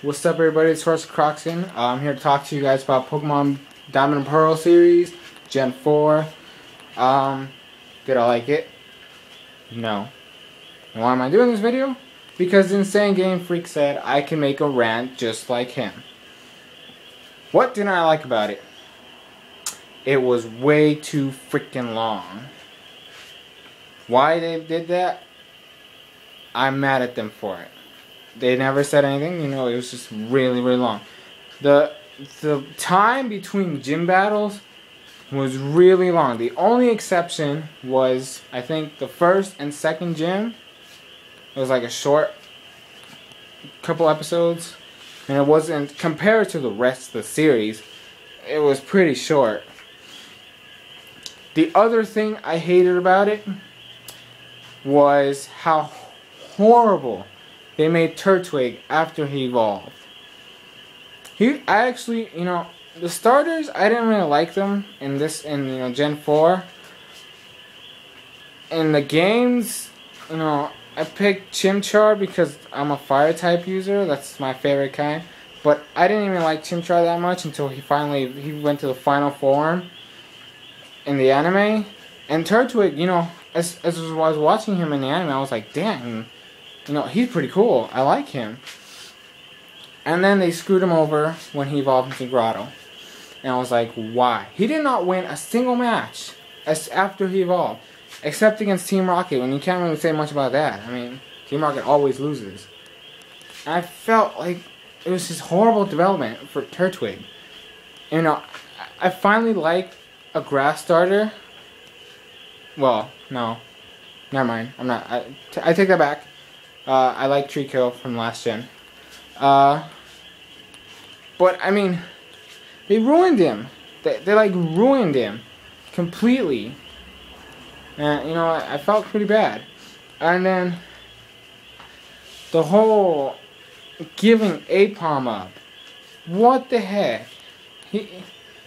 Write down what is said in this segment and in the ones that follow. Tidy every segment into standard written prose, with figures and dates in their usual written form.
What's up, everybody? It's Russ Croxton. I'm here to talk to you guys about Pokemon Diamond and Pearl series, Gen 4. Did I like it? No. And why am I doing this video? Because Insane Game Freak said I can make a rant just like him. What didn't I like about it? It was way too freaking long. Why they did that? I'm mad at them for it. They never said anything, you know, it was just really, really long. The time between gym battles was really long. The only exception was, I think, the first and second gym. It was like a short couple episodes. And it wasn't, compared to the rest of the series, it was pretty short. The other thing I hated about it was how horrible they made Turtwig after he evolved. I actually, you know, the starters, I didn't really like them in Gen 4. In the games, you know, I picked Chimchar because I'm a fire type user. That's my favorite kind. But I didn't even like Chimchar that much until he went to the final form in the anime. And Turtwig, you know, as I was watching him in the anime, I was like, damn, you know, he's pretty cool. I like him. And then they screwed him over when he evolved into Grotto. And I was like, why? He did not win a single match after he evolved. Except against Team Rocket, when you can't really say much about that. I mean, Team Rocket always loses. And I felt like it was just horrible development for Turtwig. You know, I finally like a grass starter. Well, no. Never mind. I'm not. I take that back. I like Trico from last gen. But, I mean, they ruined him. They like, ruined him completely. And, you know, I felt pretty bad. And then, the whole giving Apom up. What the heck?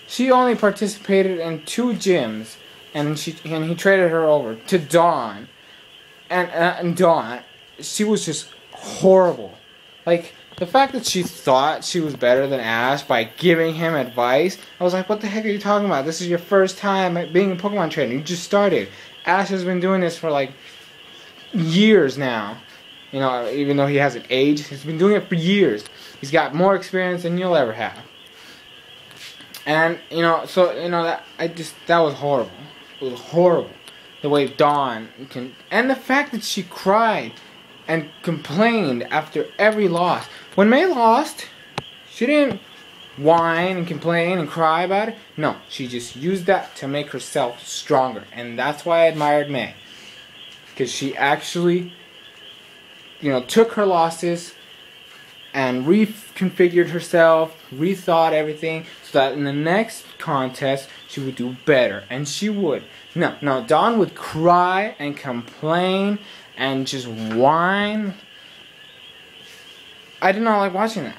She only participated in 2 gyms, and he traded her over to Dawn. And Dawn, she was just horrible. Like, the fact that she thought she was better than Ash by giving him advice, I was like, what the heck are you talking about? This is your first time being a Pokemon trainer. You just started. Ash has been doing this for like years now. You know, even though he hasn't aged, he's been doing it for years. He's got more experience than you'll ever have. And, you know, so, you know, that was horrible. It was horrible. The way Dawn and the fact that she cried and complained after every loss. When May lost, she didn't whine and complain and cry about it. No, she just used that to make herself stronger. And that's why I admired May. Because she actually, you know, took her losses and reconfigured herself, rethought everything, so that in the next contest, she would do better. And she would. No, Dawn would cry and complain and just whine. I did not like watching that.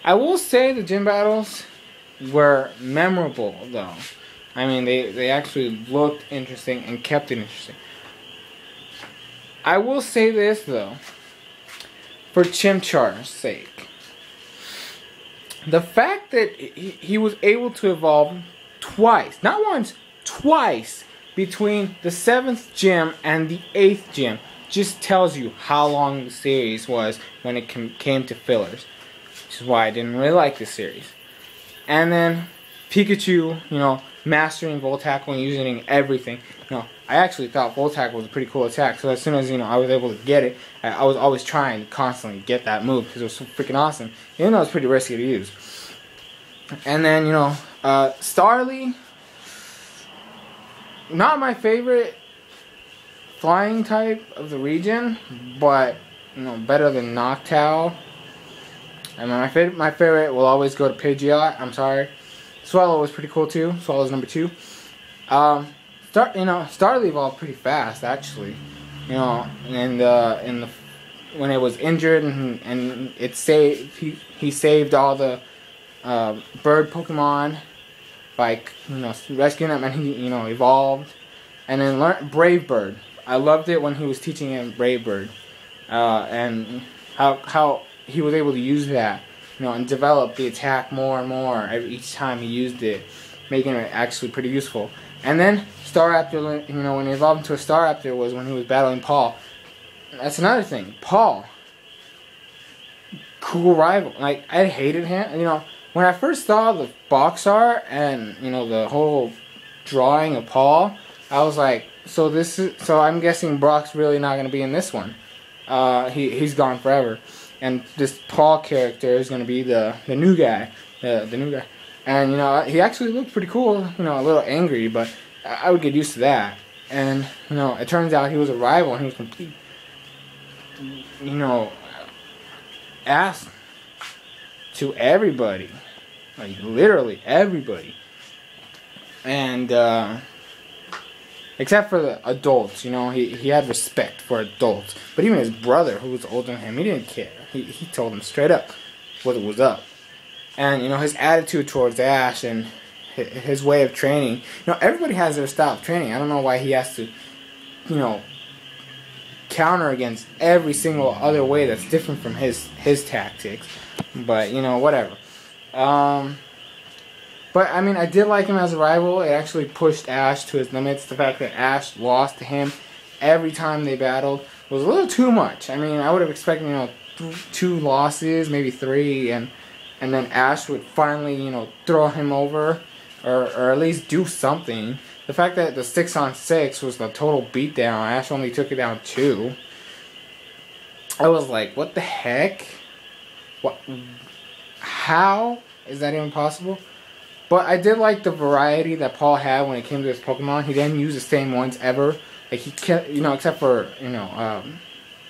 I will say the gym battles were memorable, though. I mean, they actually looked interesting and kept it interesting. I will say this, though, for Chimchar's sake. The fact that he was able to evolve twice, not once, twice, between the 7th gym and the 8th gym just tells you how long the series was when it came to fillers. Which is why I didn't really like this series. And then Pikachu, you know, mastering Volt Tackle and using everything. You know, I actually thought Volt Tackle was a pretty cool attack. So as soon as, you know, I was able to get it, I was always trying to constantly get that move because it was so freaking awesome. Even though it was pretty risky to use. And then, you know, Starly, not my favorite flying type of the region, but, you know, better than Noctowl. I mean, my favorite will always go to Pidgeot. I'm sorry. Swallow was pretty cool too. Swallow's number 2. Starly evolved pretty fast actually. You know, and when it was injured and it saved, he saved all the bird Pokemon by, you know, rescuing them, and he, you know, evolved. And then learned Brave Bird. I loved it when he was teaching him Brave Bird, and how he was able to use that, and develop the attack more and more each time he used it, making it actually pretty useful. And then Staraptor, when he evolved into a Staraptor was when he was battling Paul. That's another thing. Paul, cool rival. Like, I hated him. When I first saw the box art and the whole drawing of Paul, I was like, so I'm guessing Brock's really not going to be in this one. He's gone forever, and this Paul character is going to be the new guy, the new guy. And he actually looked pretty cool. A little angry, but I would get used to that. And it turns out he was a rival, and he was complete. Asked to everybody, like literally everybody, and except for the adults, he had respect for adults. But even his brother, who was older than him, he didn't care. He told him straight up what was up. And his attitude towards Ash and his way of training. Everybody has their style of training. I don't know why he has to, counter against every single other way that's different from his tactics. But whatever. But I mean, I did like him as a rival. It actually pushed Ash to his limits. The fact that Ash lost to him every time they battled was a little too much. I mean, I would have expected 2 losses, maybe 3, and then Ash would finally throw him over, or at least do something. The fact that the 6-on-6 was the total beatdown, Ash only took it down 2. I was like, what the heck? What? How is that even possible? But I did like the variety that Paul had when it came to his Pokemon. He didn't use the same ones ever. Like he kept, except for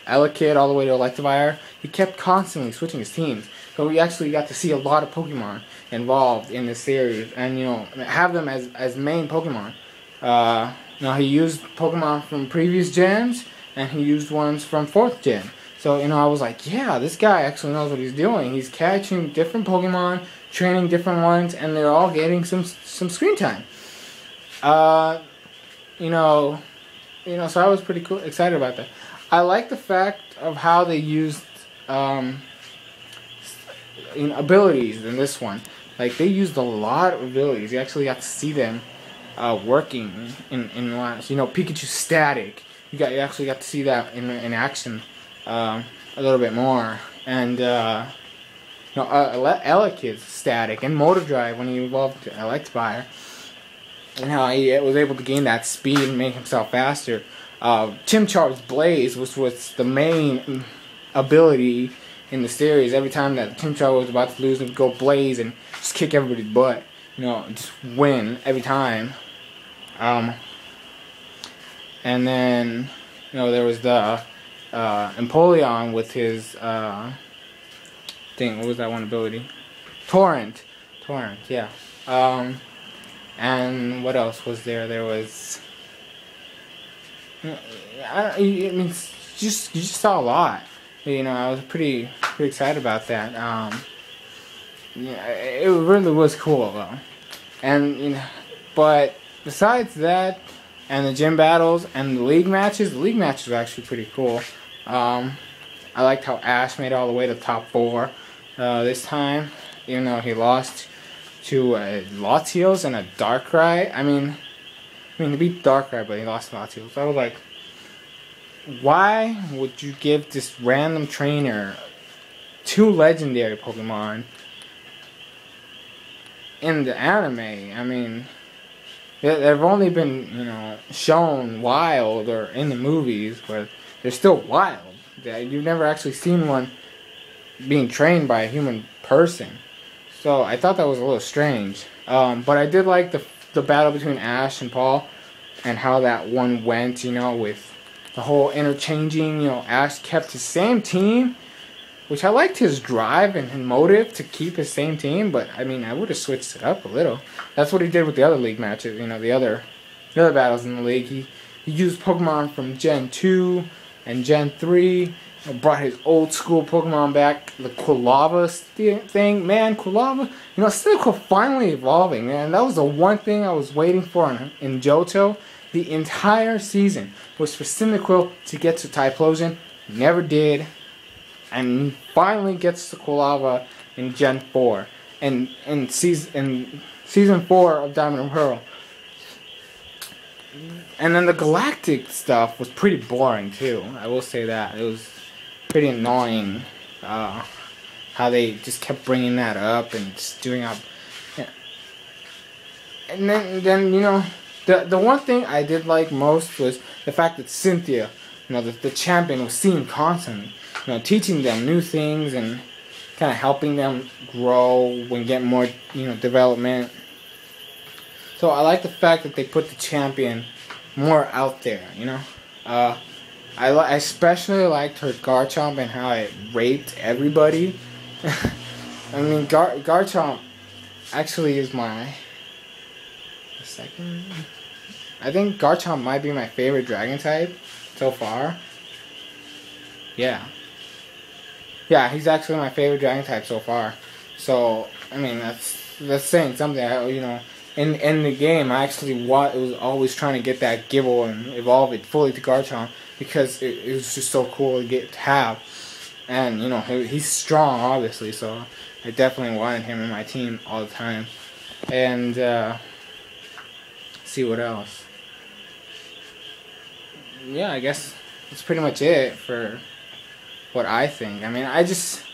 Elekid all the way to Electivire, he kept constantly switching his teams. So we actually got to see a lot of Pokemon involved in this series, and have them as main Pokemon. He used Pokemon from previous gens, and he used ones from 4th gen. So I was like, yeah, this guy actually knows what he's doing. He's catching different Pokemon, training different ones, and they're all getting some screen time. So I was pretty excited about that. I like the fact of how they used abilities in this one. Like, they used a lot of abilities. You actually got to see them working in last. Pikachu static. You actually got to see that in action a little bit more. And Elekid's static and Motor Drive when he evolved to Electivire, and how he was able to gain that speed and make himself faster. Chimchar's Blaze was the main ability in the series. Every time that Chimchar was about to lose, he would go Blaze and just kick everybody's butt. Just win every time. And then there was the Empoleon with his thing. What was that one ability? Torrent, yeah. And what else was there? There was. I mean, you just saw a lot. I was pretty excited about that. It really was cool though. And but besides that, and the gym battles and the league matches were actually pretty cool. I liked how Ash made it all the way to top 4 this time, even though he lost to Latios and a Darkrai. I mean, he beat Darkrai, but he lost to Latios. So I was like, why would you give this random trainer 2 legendary Pokemon in the anime? I mean, they've only been, shown wild or in the movies, but they're still wild. You've never actually seen one being trained by a human person. So I thought that was a little strange. But I did like the battle between Ash and Paul and how that one went, with the whole interchanging. Ash kept his same team, which I liked his drive and motive to keep his same team, but I mean, I would have switched it up a little. That's what he did with the other league matches, the other battles in the league. He used Pokemon from Gen 2 and Gen 3, brought his old school Pokemon back, the Quilava thing. Man, Quilava, Cyndaquil finally evolving, man. That was the one thing I was waiting for in Johto the entire season, was for Cyndaquil to get to Typhlosion. Never did. and finally gets the Quilava in Gen 4 and in season 4 of Diamond and Pearl. And then the Galactic stuff was pretty boring too. I will say that. It was pretty annoying how they just kept bringing that up and just doing up. Yeah. And then you know, the one thing I did like most was the fact that Cynthia, you know, the champion, was seen constantly, you know, teaching them new things and kind of helping them grow and get more, you know, development. So I like the fact that they put the champion more out there, you know. I especially liked her Garchomp and how it raped everybody. I mean, Garchomp actually is my second. I think Garchomp might be my favorite dragon type so far. Yeah, he's actually my favorite dragon type so far. So I mean, that's saying something. You know, in the game, I actually was always trying to get that Gibble and evolve it fully to Garchomp because it was just so cool to have. And you know, he's strong, obviously, so I definitely wanted him in my team all the time. And see what else. Yeah, I guess that's pretty much it for what I think. I mean, I just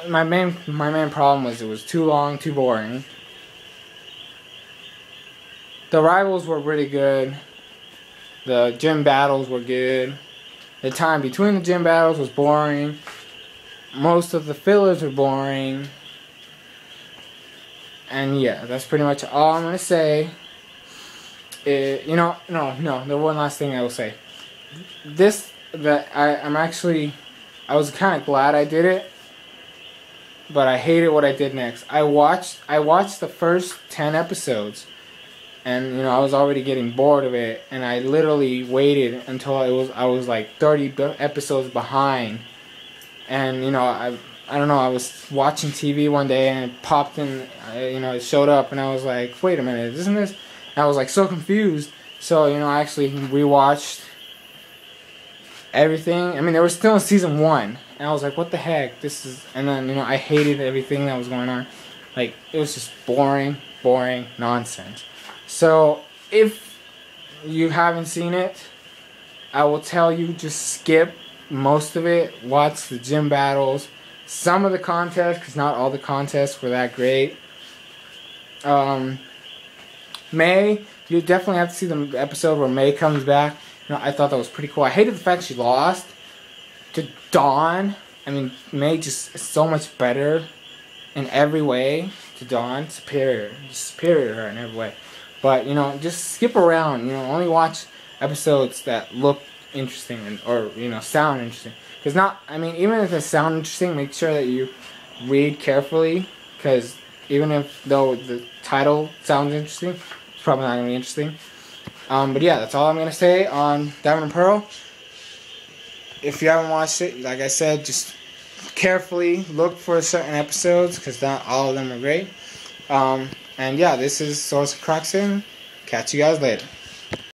my main problem was it was too long, too boring. The rivals were really good. The gym battles were good. The time between the gym battles was boring. Most of the fillers were boring. And yeah, that's pretty much all I'm gonna say. You know, no. The one last thing I will say. I was kind of glad I did it, but I hated what I did next. I watched the first 10 episodes. And you know, I was already getting bored of it, and I literally waited until I was like 30 episodes behind. And you know, I don't know, I was watching TV one day and it popped in, you know, it showed up, and I was like, wait a minute, isn't this? And I was like so confused. So you know, I actually rewatched everything. I mean, they were still in season 1, and I was like, what the heck? This is. And then you know, I hated everything that was going on. Like, it was just boring nonsense. So, if you haven't seen it, I will tell you, just skip most of it. Watch the gym battles, some of the contests, because not all the contests were that great. May, you definitely have to see the episode where May comes back. You know, I thought that was pretty cool. I hated the fact she lost to Dawn. I mean, May just is so much better in every way to Dawn. Superior to her in every way. But, you know, just skip around. You know, only watch episodes that look interesting or, you know, sound interesting. Because even if they sound interesting, make sure that you read carefully. Because though the title sounds interesting, it's probably not going to be interesting. But yeah, that's all I'm going to say on Diamond and Pearl. If you haven't watched it, like I said, just carefully look for certain episodes. Because not all of them are great. And yeah, this is Source Croxon. Catch you guys later.